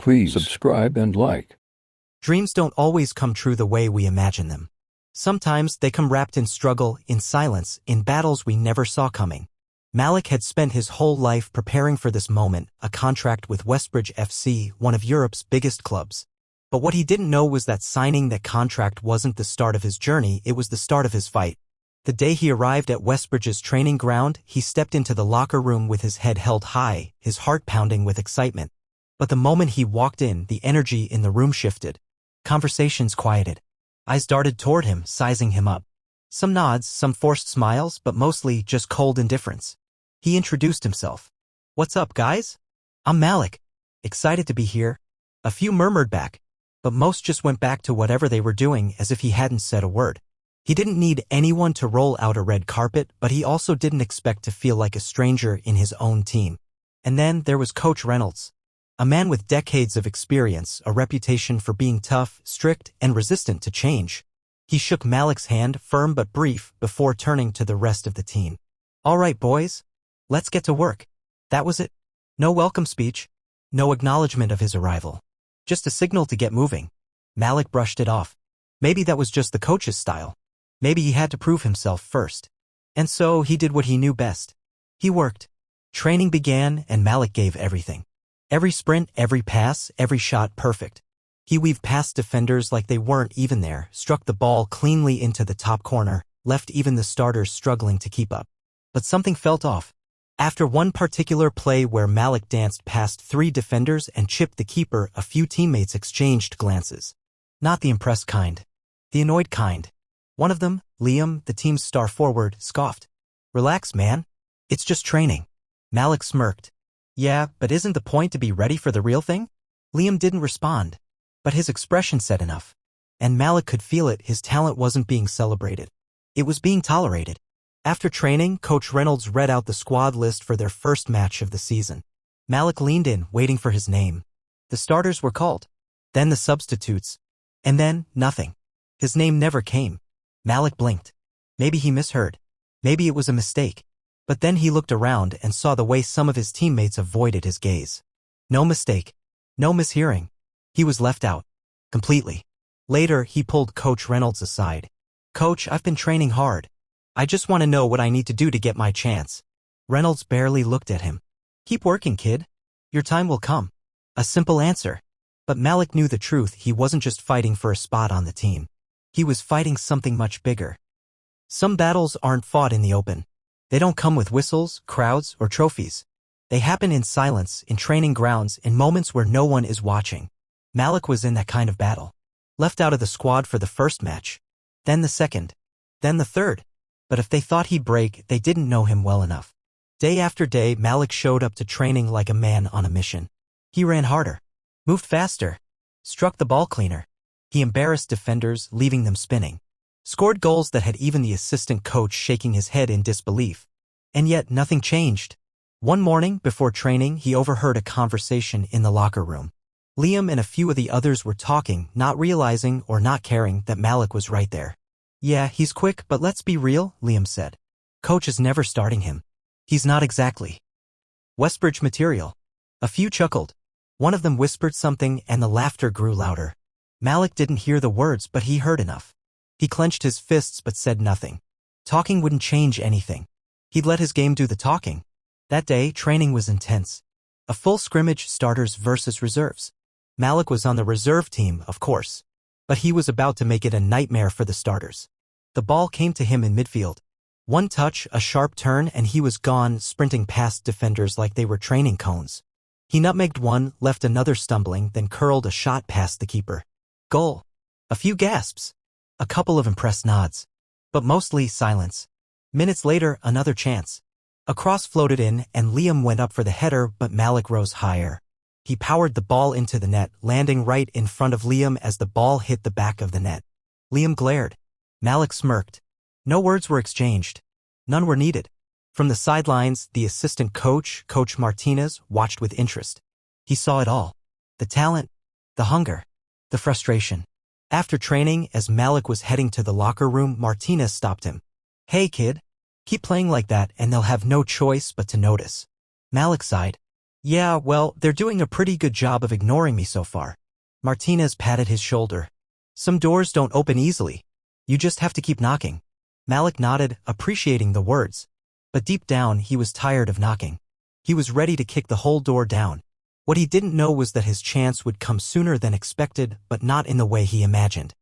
Please subscribe and like. Dreams don't always come true the way we imagine them. Sometimes they come wrapped in struggle, in silence, in battles we never saw coming. Malik had spent his whole life preparing for this moment, a contract with Westbridge FC, one of Europe's biggest clubs. But what he didn't know was that signing that contract wasn't the start of his journey, it was the start of his fight. The day he arrived at Westbridge's training ground, he stepped into the locker room with his head held high, his heart pounding with excitement. But the moment he walked in, the energy in the room shifted. Conversations quieted. Eyes darted toward him, sizing him up. Some nods, some forced smiles, but mostly just cold indifference. He introduced himself. "What's up, guys? I'm Malik. Excited to be here." A few murmured back, but most just went back to whatever they were doing as if he hadn't said a word. He didn't need anyone to roll out a red carpet, but he also didn't expect to feel like a stranger in his own team. And then there was Coach Reynolds. A man with decades of experience, a reputation for being tough, strict, and resistant to change. He shook Malik's hand, firm but brief, before turning to the rest of the team. "All right, boys. Let's get to work." That was it. No welcome speech. No acknowledgement of his arrival. Just a signal to get moving. Malik brushed it off. Maybe that was just the coach's style. Maybe he had to prove himself first. And so he did what he knew best. He worked. Training began, and Malik gave everything. Every sprint, every pass, every shot perfect. He weaved past defenders like they weren't even there, struck the ball cleanly into the top corner, left even the starters struggling to keep up. But something felt off. After one particular play where Malik danced past 3 defenders and chipped the keeper, a few teammates exchanged glances. Not the impressed kind. The annoyed kind. One of them, Liam, the team's star forward, scoffed. "Relax, man. It's just training." Malik smirked. "Yeah, but isn't the point to be ready for the real thing?" Liam didn't respond, but his expression said enough. And Malik could feel it, his talent wasn't being celebrated. It was being tolerated. After training, Coach Reynolds read out the squad list for their first match of the season. Malik leaned in, waiting for his name. The starters were called. Then the substitutes. And then, nothing. His name never came. Malik blinked. Maybe he misheard. Maybe it was a mistake. But then he looked around and saw the way some of his teammates avoided his gaze. No mistake. No mishearing. He was left out. Completely. Later, he pulled Coach Reynolds aside. "Coach, I've been training hard. I just want to know what I need to do to get my chance." Reynolds barely looked at him. "Keep working, kid. Your time will come." A simple answer. But Malik knew the truth. He wasn't just fighting for a spot on the team. He was fighting something much bigger. Some battles aren't fought in the open. They don't come with whistles, crowds, or trophies. They happen in silence, in training grounds, in moments where no one is watching. Malik was in that kind of battle. Left out of the squad for the first match. Then the second. Then the third. But if they thought he'd break, they didn't know him well enough. Day after day, Malik showed up to training like a man on a mission. He ran harder. Moved faster. Struck the ball cleaner. He embarrassed defenders, leaving them spinning. Scored goals that had even the assistant coach shaking his head in disbelief. And yet nothing changed. One morning, before training, he overheard a conversation in the locker room. Liam and a few of the others were talking, not realizing or not caring that Malik was right there. "Yeah, he's quick, but let's be real," Liam said. "Coach is never starting him. He's not exactly Westbridge material." A few chuckled. One of them whispered something, and the laughter grew louder. Malik didn't hear the words, but he heard enough. He clenched his fists but said nothing. Talking wouldn't change anything. He'd let his game do the talking. That day, training was intense. A full scrimmage, starters versus reserves. Malik was on the reserve team, of course. But he was about to make it a nightmare for the starters. The ball came to him in midfield. One touch, a sharp turn, and he was gone, sprinting past defenders like they were training cones. He nutmegged one, left another stumbling, then curled a shot past the keeper. Goal. A few gasps. A couple of impressed nods. But mostly silence. Minutes later, another chance. A cross floated in, and Liam went up for the header, but Malik rose higher. He powered the ball into the net, landing right in front of Liam as the ball hit the back of the net. Liam glared. Malik smirked. No words were exchanged. None were needed. From the sidelines, the assistant coach, Coach Martinez, watched with interest. He saw it all. The talent, the hunger, the frustration. After training, as Malik was heading to the locker room, Martinez stopped him. "Hey, kid. Keep playing like that and they'll have no choice but to notice." Malik sighed. Yeah, well, they're doing a pretty good job of ignoring me so far. Martinez patted his shoulder. Some doors don't open easily. You just have to keep knocking. Malik nodded, appreciating the words. But deep down, he was tired of knocking. He was ready to kick the whole door down. What he didn't know was that his chance would come sooner than expected, but not in the way he imagined.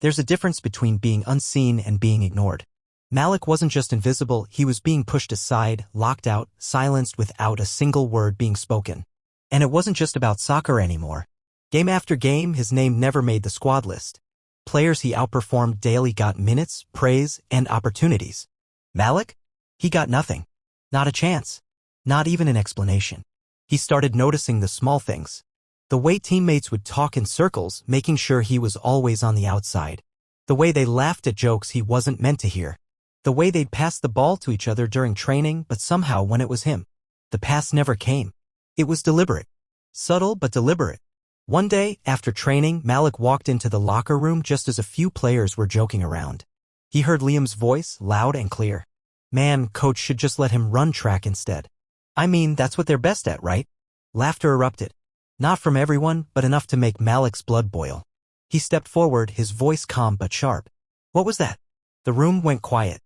There's a difference between being unseen and being ignored. Malik wasn't just invisible, he was being pushed aside, locked out, silenced without a single word being spoken. And it wasn't just about soccer anymore. Game after game, his name never made the squad list. Players he outperformed daily got minutes, praise, and opportunities. Malik? He got nothing. Not a chance. Not even an explanation. He started noticing the small things. The way teammates would talk in circles, making sure he was always on the outside. The way they laughed at jokes he wasn't meant to hear. The way they'd pass the ball to each other during training, but somehow when it was him, the pass never came. It was deliberate. Subtle but deliberate. One day, after training, Malik walked into the locker room just as a few players were joking around. He heard Liam's voice, loud and clear. Man, coach should just let him run track instead. I mean, that's what they're best at, right? Laughter erupted. Not from everyone, but enough to make Malik's blood boil. He stepped forward, his voice calm but sharp. What was that? The room went quiet.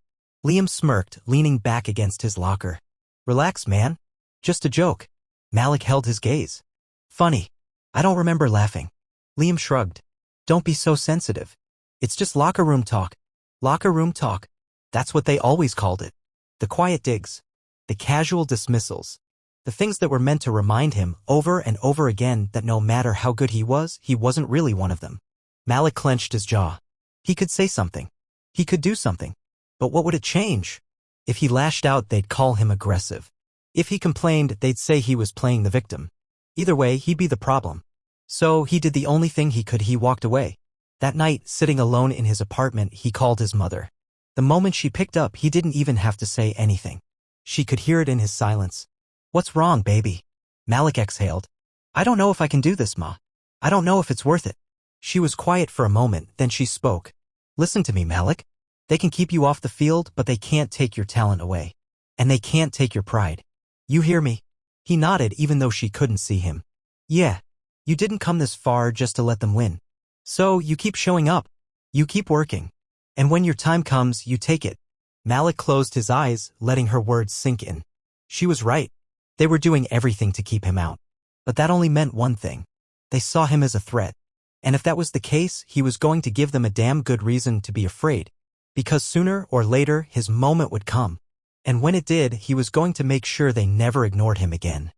Liam smirked, leaning back against his locker. Relax, man. Just a joke. Malik held his gaze. Funny. I don't remember laughing. Liam shrugged. Don't be so sensitive. It's just locker room talk. Locker room talk. That's what they always called it. The quiet digs. The casual dismissals. The things that were meant to remind him over and over again that no matter how good he wasn't really one of them. Malik clenched his jaw. He could say something. He could do something. But what would it change? If he lashed out, they'd call him aggressive. If he complained, they'd say he was playing the victim. Either way, he'd be the problem. So he did the only thing he could. He walked away. That night, sitting alone in his apartment, he called his mother. The moment she picked up, he didn't even have to say anything. She could hear it in his silence. What's wrong, baby? Malik exhaled. I don't know if I can do this, Ma. I don't know if it's worth it. She was quiet for a moment, then she spoke. Listen to me, Malik. They can keep you off the field, but they can't take your talent away. And they can't take your pride. You hear me? He nodded even though she couldn't see him. Yeah. You didn't come this far just to let them win. So you keep showing up. You keep working. And when your time comes, you take it. Malik closed his eyes, letting her words sink in. She was right. They were doing everything to keep him out. But that only meant one thing. They saw him as a threat. And if that was the case, he was going to give them a damn good reason to be afraid. Because sooner or later, his moment would come. And when it did, he was going to make sure they never ignored him again.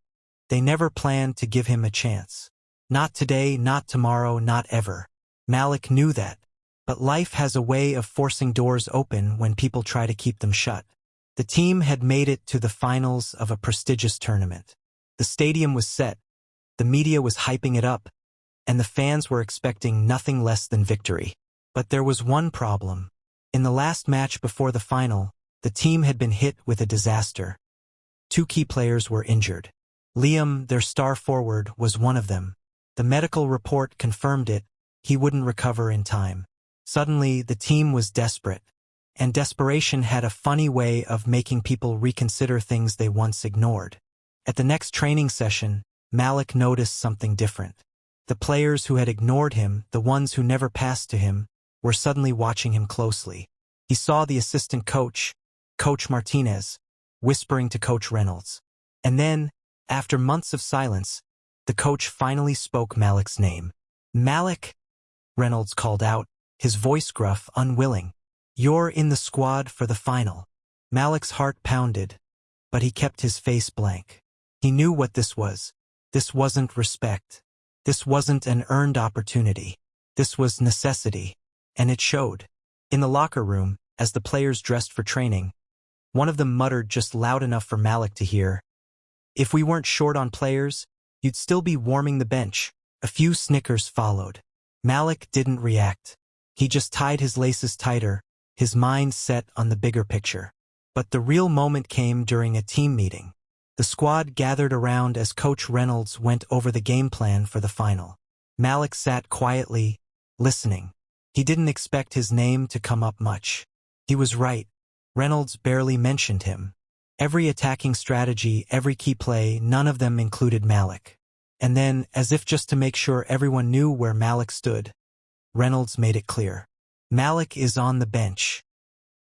They never planned to give him a chance. Not today, not tomorrow, not ever. Malik knew that. But life has a way of forcing doors open when people try to keep them shut. The team had made it to the finals of a prestigious tournament. The stadium was set. The media was hyping it up. And the fans were expecting nothing less than victory. But there was one problem. In the last match before the final, the team had been hit with a disaster. 2 key players were injured. Liam, their star forward, was one of them. The medical report confirmed it. He wouldn't recover in time. Suddenly, the team was desperate. And desperation had a funny way of making people reconsider things they once ignored. At the next training session, Malik noticed something different. The players who had ignored him, the ones who never passed to him, were suddenly watching him closely. He saw the assistant coach, Coach Martinez, whispering to Coach Reynolds. And then, after months of silence, the coach finally spoke Malik's name. Malik, Reynolds called out, his voice gruff, unwilling. You're in the squad for the final. Malik's heart pounded, but he kept his face blank. He knew what this was. This wasn't respect. This wasn't an earned opportunity. This was necessity. And it showed. In the locker room, as the players dressed for training, one of them muttered just loud enough for Malik to hear. If we weren't short on players, you'd still be warming the bench. A few snickers followed. Malik didn't react. He just tied his laces tighter, his mind set on the bigger picture. But the real moment came during a team meeting. The squad gathered around as Coach Reynolds went over the game plan for the final. Malik sat quietly, listening. He didn't expect his name to come up much. He was right. Reynolds barely mentioned him. Every attacking strategy, every key play, none of them included Malik. And then, as if just to make sure everyone knew where Malik stood, Reynolds made it clear. Malik is on the bench.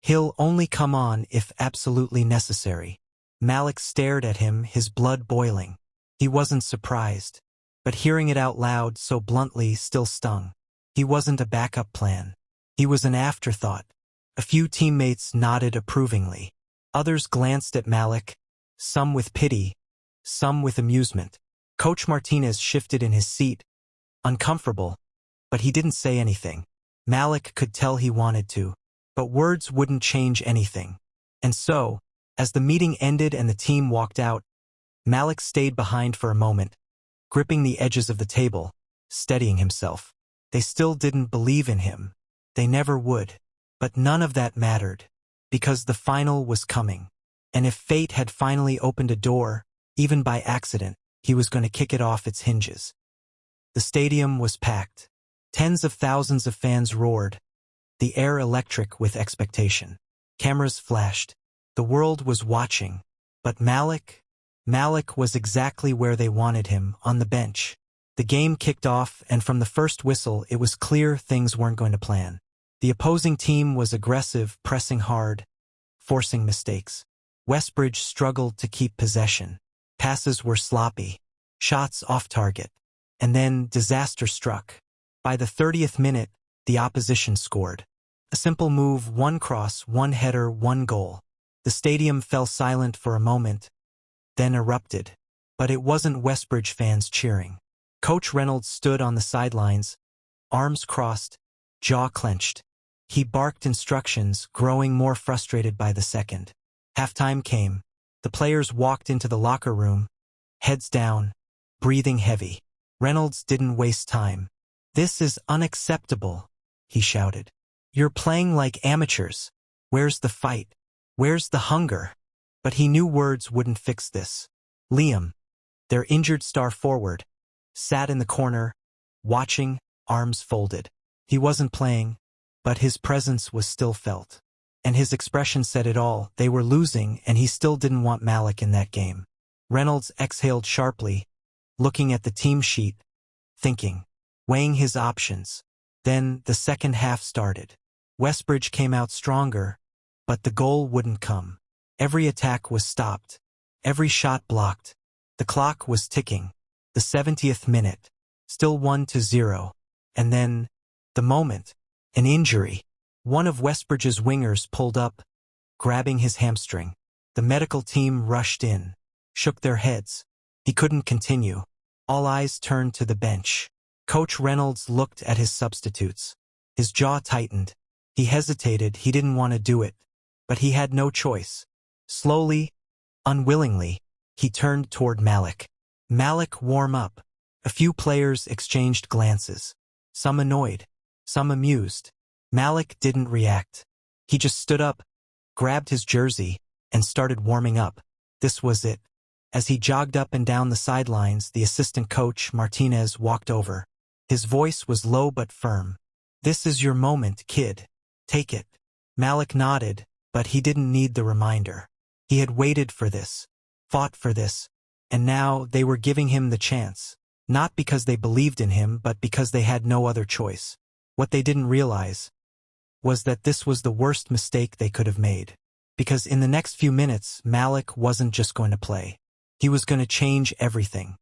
He'll only come on if absolutely necessary. Malik stared at him, his blood boiling. He wasn't surprised, but hearing it out loud so bluntly still stung. He wasn't a backup plan. He was an afterthought. A few teammates nodded approvingly. Others glanced at Malik, some with pity, some with amusement. Coach Martinez shifted in his seat, uncomfortable, but he didn't say anything. Malik could tell he wanted to, but words wouldn't change anything. And so, as the meeting ended and the team walked out, Malik stayed behind for a moment, gripping the edges of the table, steadying himself. They still didn't believe in him. They never would. But none of that mattered, because the final was coming. And if fate had finally opened a door, even by accident, he was going to kick it off its hinges. The stadium was packed. Tens of thousands of fans roared, the air electric with expectation. Cameras flashed. The world was watching. But Malik was exactly where they wanted him, on the bench. The game kicked off, and from the first whistle, it was clear things weren't going to plan. The opposing team was aggressive, pressing hard, forcing mistakes. Westbridge struggled to keep possession. Passes were sloppy, shots off target. And then disaster struck. By the 30th minute, the opposition scored. A simple move, one cross, one header, one goal. The stadium fell silent for a moment, then erupted. But it wasn't Westbridge fans cheering. Coach Reynolds stood on the sidelines, arms crossed, jaw clenched. He barked instructions, growing more frustrated by the second. Halftime came. The players walked into the locker room, heads down, breathing heavy. Reynolds didn't waste time. "This is unacceptable," he shouted. "You're playing like amateurs. Where's the fight? Where's the hunger?" But he knew words wouldn't fix this. Liam, their injured star forward, sat in the corner, watching, arms folded. He wasn't playing, but his presence was still felt. And his expression said it all. They were losing, and he still didn't want Malik in that game. Reynolds exhaled sharply, looking at the team sheet, thinking, weighing his options. Then the second half started. Westbridge came out stronger, but the goal wouldn't come. Every attack was stopped, every shot blocked. The clock was ticking. The 70th minute, still 1-0. And then, the moment, an injury. One of Westbridge's wingers pulled up, grabbing his hamstring. The medical team rushed in, shook their heads. He couldn't continue. All eyes turned to the bench. Coach Reynolds looked at his substitutes. His jaw tightened. He hesitated. He didn't want to do it, but he had no choice. Slowly, unwillingly, he turned toward Malik. Malik, warm up. A few players exchanged glances. Some annoyed, some amused. Malik didn't react. He just stood up, grabbed his jersey, and started warming up. This was it. As he jogged up and down the sidelines, the assistant coach, Martinez, walked over. His voice was low but firm. "This is your moment, kid. Take it." Malik nodded, but he didn't need the reminder. He had waited for this, fought for this, and now they were giving him the chance. Not because they believed in him, but because they had no other choice. What they didn't realize was that this was the worst mistake they could have made. Because in the next few minutes, Malik wasn't just going to play. He was going to change everything.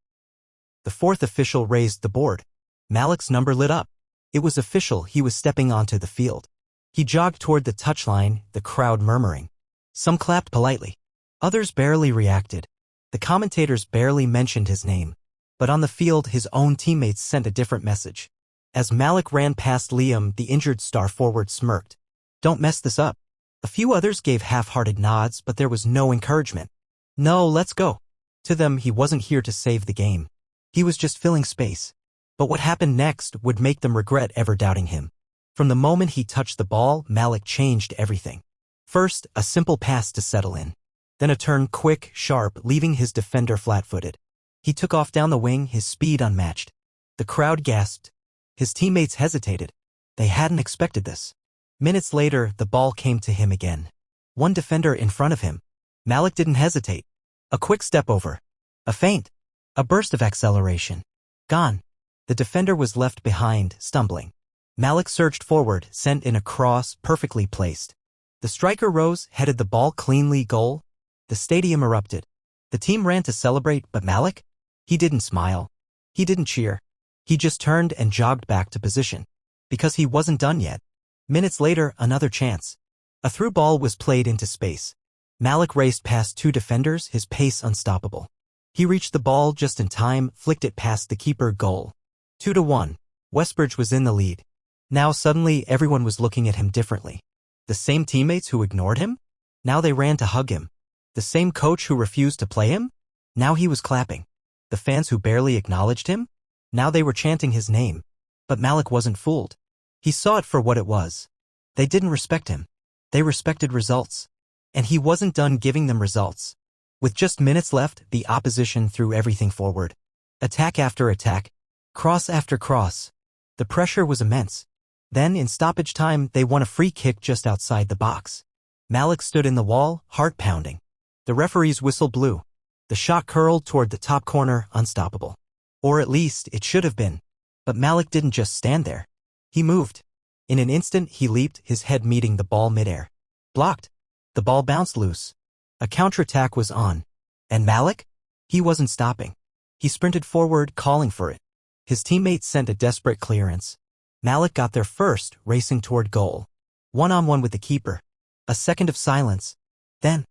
The fourth official raised the board. Malik's number lit up. It was official. He was stepping onto the field. He jogged toward the touchline, the crowd murmuring. Some clapped politely. Others barely reacted. The commentators barely mentioned his name. But on the field, his own teammates sent a different message. As Malik ran past Liam, the injured star forward smirked. "Don't mess this up." A few others gave half-hearted nods, but there was no encouragement. "No, let's go." To them, he wasn't here to save the game. He was just filling space. But what happened next would make them regret ever doubting him. From the moment he touched the ball, Malik changed everything. First, a simple pass to settle in. Then a turn quick, sharp, leaving his defender flat-footed. He took off down the wing, his speed unmatched. The crowd gasped. His teammates hesitated. They hadn't expected this. Minutes later, the ball came to him again. One defender in front of him. Malik didn't hesitate. A quick step over. A feint. A burst of acceleration. Gone. The defender was left behind, stumbling. Malik surged forward, sent in a cross, perfectly placed. The striker rose, headed the ball cleanly, goal. The stadium erupted. The team ran to celebrate, but Malik? He didn't smile. He didn't cheer. He just turned and jogged back to position. Because he wasn't done yet. Minutes later, another chance. A through ball was played into space. Malik raced past two defenders, his pace unstoppable. He reached the ball just in time, flicked it past the keeper, goal. 2-1. Westbridge was in the lead. Now suddenly everyone was looking at him differently. The same teammates who ignored him? Now they ran to hug him. The same coach who refused to play him? Now he was clapping. The fans who barely acknowledged him? Now they were chanting his name. But Malik wasn't fooled. He saw it for what it was. They didn't respect him. They respected results. And he wasn't done giving them results. With just minutes left, the opposition threw everything forward. Attack after attack. Cross after cross. The pressure was immense. Then, in stoppage time, they won a free kick just outside the box. Malik stood in the wall, heart pounding. The referee's whistle blew. The shot curled toward the top corner, unstoppable. Or at least, it should have been. But Malik didn't just stand there. He moved. In an instant, he leaped, his head meeting the ball midair. Blocked. The ball bounced loose. A counterattack was on. And Malik? He wasn't stopping. He sprinted forward, calling for it. His teammates sent a desperate clearance. Malik got there first, racing toward goal. One-on-one with the keeper. A second of silence. Then,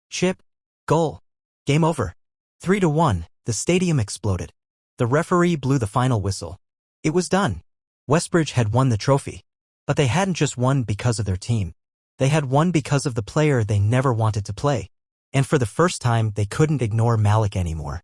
chip, goal. Game over. 3-1, the stadium exploded. The referee blew the final whistle. It was done. Westbridge had won the trophy. But they hadn't just won because of their team. They had won because of the player they never wanted to play. And for the first time, they couldn't ignore Malik anymore.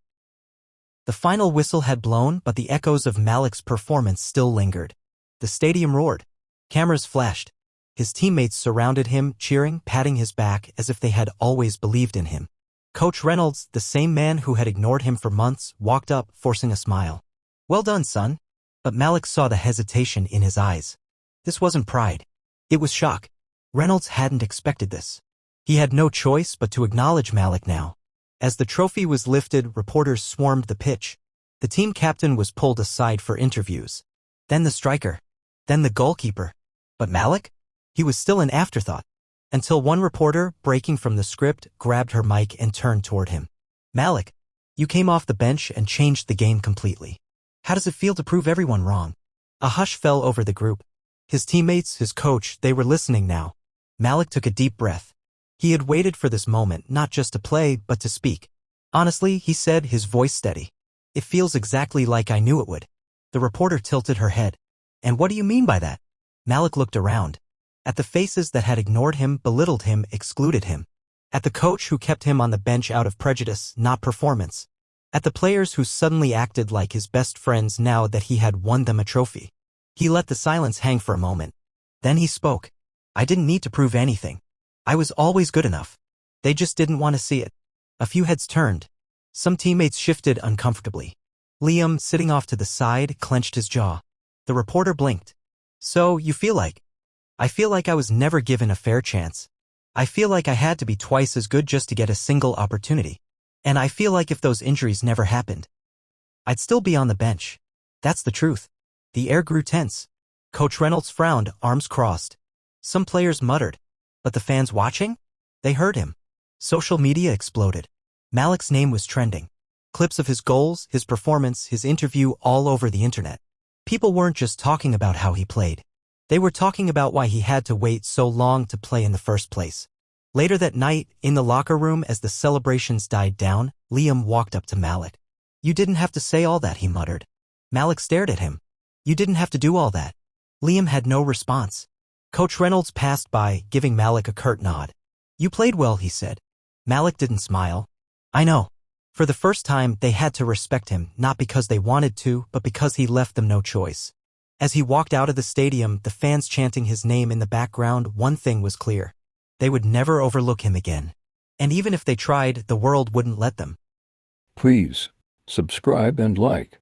The final whistle had blown, but the echoes of Malik's performance still lingered. The stadium roared. Cameras flashed. His teammates surrounded him, cheering, patting his back as if they had always believed in him. Coach Reynolds, the same man who had ignored him for months, walked up, forcing a smile. Well done, son. But Malik saw the hesitation in his eyes. This wasn't pride. It was shock. Reynolds hadn't expected this. He had no choice but to acknowledge Malik now. As the trophy was lifted, reporters swarmed the pitch. The team captain was pulled aside for interviews. Then the striker. Then the goalkeeper. But Malik? He was still an afterthought. Until one reporter, breaking from the script, grabbed her mic and turned toward him. Malik, you came off the bench and changed the game completely. How does it feel to prove everyone wrong? A hush fell over the group. His teammates, his coach, they were listening now. Malik took a deep breath. He had waited for this moment, not just to play, but to speak. Honestly, he said, his voice steady. It feels exactly like I knew it would. The reporter tilted her head. And what do you mean by that? Malik looked around. At the faces that had ignored him, belittled him, excluded him. At the coach who kept him on the bench out of prejudice, not performance. At the players who suddenly acted like his best friends now that he had won them a trophy. He let the silence hang for a moment. Then he spoke. I didn't need to prove anything. I was always good enough. They just didn't want to see it. A few heads turned. Some teammates shifted uncomfortably. Liam, sitting off to the side, clenched his jaw. The reporter blinked. So, you feel like? I feel like I was never given a fair chance. I feel like I had to be twice as good just to get a single opportunity. And I feel like if those injuries never happened, I'd still be on the bench. That's the truth. The air grew tense. Coach Reynolds frowned, arms crossed. Some players muttered. But the fans watching? They heard him. Social media exploded. Malik's name was trending. Clips of his goals, his performance, his interview all over the internet. People weren't just talking about how he played. They were talking about why he had to wait so long to play in the first place. Later that night, in the locker room as the celebrations died down, Liam walked up to Malik. You didn't have to say all that, he muttered. Malik stared at him. You didn't have to do all that. Liam had no response. Coach Reynolds passed by, giving Malik a curt nod. You played well, he said. Malik didn't smile. I know. For the first time, they had to respect him, not because they wanted to, but because he left them no choice. As he walked out of the stadium, the fans chanting his name in the background, one thing was clear. They would never overlook him again. And even if they tried, the world wouldn't let them. Please subscribe and like.